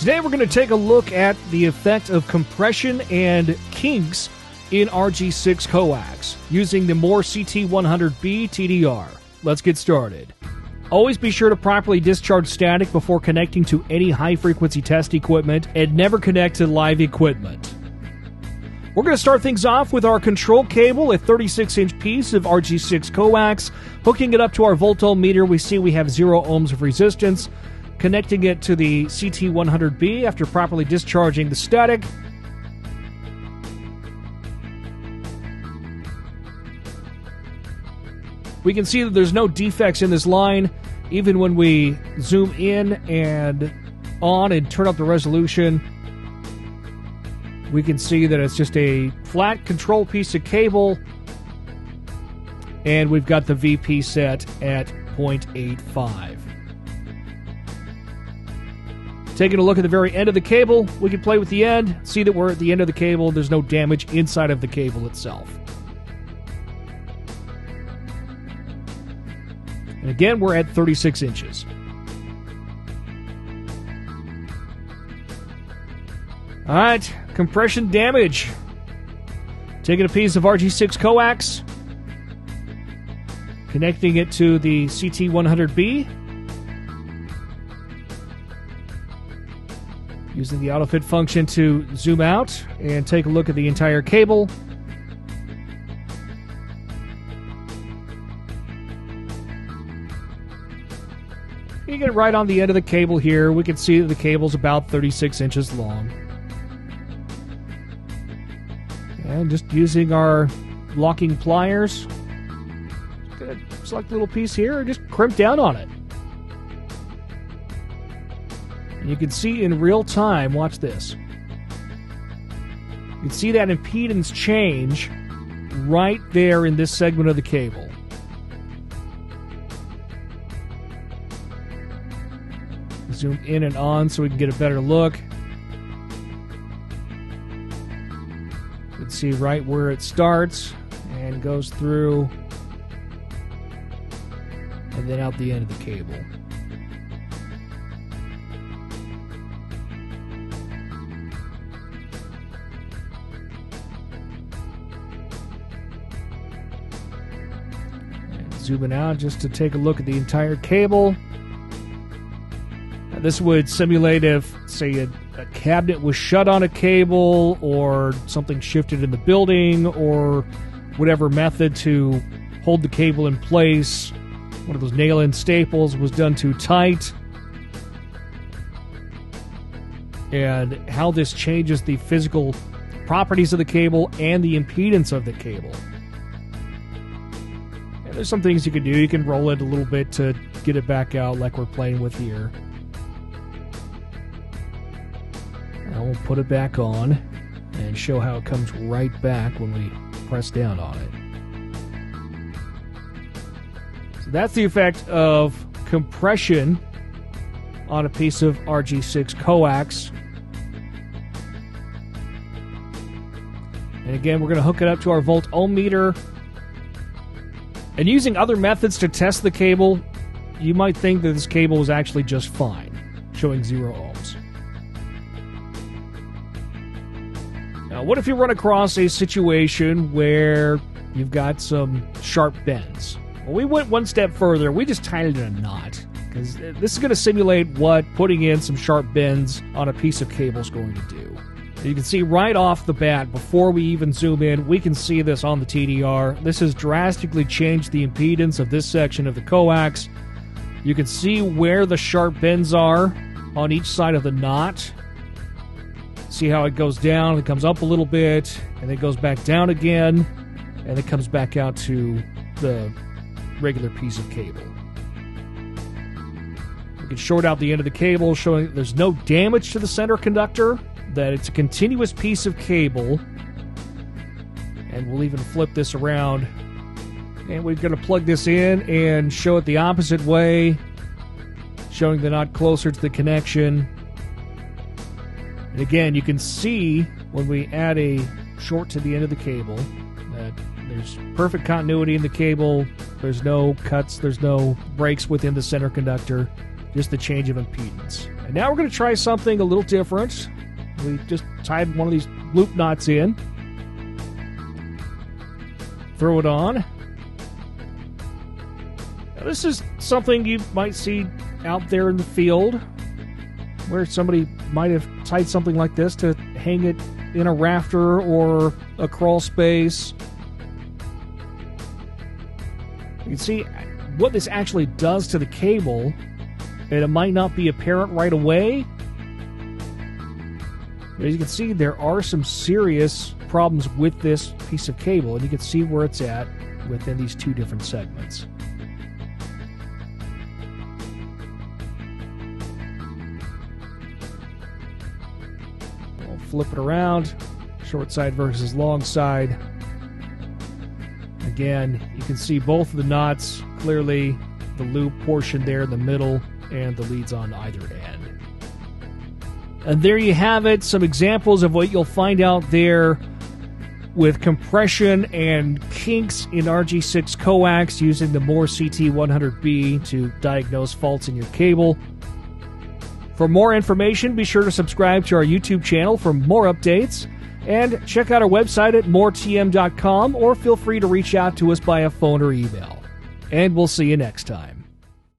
Today we're going to take a look at the effect of compression and kinks in RG6 coax using the Moore CT100B TDR. Let's get started. Always be sure to properly discharge static before connecting to any high-frequency test equipment and never connect to live equipment. We're going to start things off with our control cable, a 36-inch piece of RG6 coax. Hooking it up to our volt-ohm meter, we see we have 0 ohms of resistance. Connecting it to the CT100B after properly discharging the static. We can see that there's no defects in this line. Even when we zoom in and on and turn up the resolution, we can see that it's just a flat control piece of cable. And we've got the VP set at 0.85. Taking a look at the very end of the cable, we can play with the end, see that we're at the end of the cable. There's no damage inside of the cable itself. And again, we're at 36 inches. All right, compression damage. Taking a piece of RG6 coax, connecting it to the CT100B. Using the AutoFit function to zoom out and take a look at the entire cable. You get it right on the end of the cable here. We can see that the cable's about 36 inches long. And just using our locking pliers, just gonna select a little piece here and just crimp down on it. You can see in real time, watch this. You can see that impedance change right there in this segment of the cable. Zoom in and on so we can get a better look. You can see right where it starts and goes through and then out the end of the cable. Zooming out just to take a look at the entire cable. Now, this would simulate if, say, a cabinet was shut on a cable or something shifted in the building or whatever method to hold the cable in place. One of those nail-in staples was done too tight. And how this changes the physical properties of the cable and the impedance of the cable. There's some things you can do. You can roll it a little bit to get it back out like we're playing with here. And we'll put it back on and show how it comes right back when we press down on it. So that's the effect of compression on a piece of RG6 coax. And again, we're going to hook it up to our volt-ohm meter. And using other methods to test the cable, you might think that this cable was actually just fine, showing 0 ohms. Now, what if you run across a situation where you've got some sharp bends? Well, we went one step further. We just tied it in a knot, because this is going to simulate what putting in some sharp bends on a piece of cable is going to do. You can see right off the bat, before we even zoom in, we can see this on the TDR. This has drastically changed the impedance of this section of the coax. You can see where the sharp bends are on each side of the knot. See how it goes down, it comes up a little bit, and then goes back down again, and it comes back out to the regular piece of cable. We can short out the end of the cable, showing that there's no damage to the center conductor, that it's a continuous piece of cable. And we'll even flip this around. And we're going to plug this in and show it the opposite way, showing the knot closer to the connection. And again, you can see when we add a short to the end of the cable that there's perfect continuity in the cable. There's no cuts, there's no breaks within the center conductor, just the change of impedance. And now we're going to try something a little different. We just tied one of these loop knots in. Throw it on. Now, this is something you might see out there in the field, where somebody might have tied something like this to hang it in a rafter or a crawl space. You can see what this actually does to the cable, and it might not be apparent right away. But as you can see, there are some serious problems with this piece of cable, and you can see where it's at within these two different segments. We'll flip it around, short side versus long side. Again, you can see both of the knots clearly, the loop portion there in the middle, and the leads on either end. And there you have it, some examples of what you'll find out there with compression and kinks in RG6 coax using the Moore CT100B to diagnose faults in your cable. For more information, be sure to subscribe to our YouTube channel for more updates, and check out our website at mooretm.com, or feel free to reach out to us by phone or email. And we'll see you next time.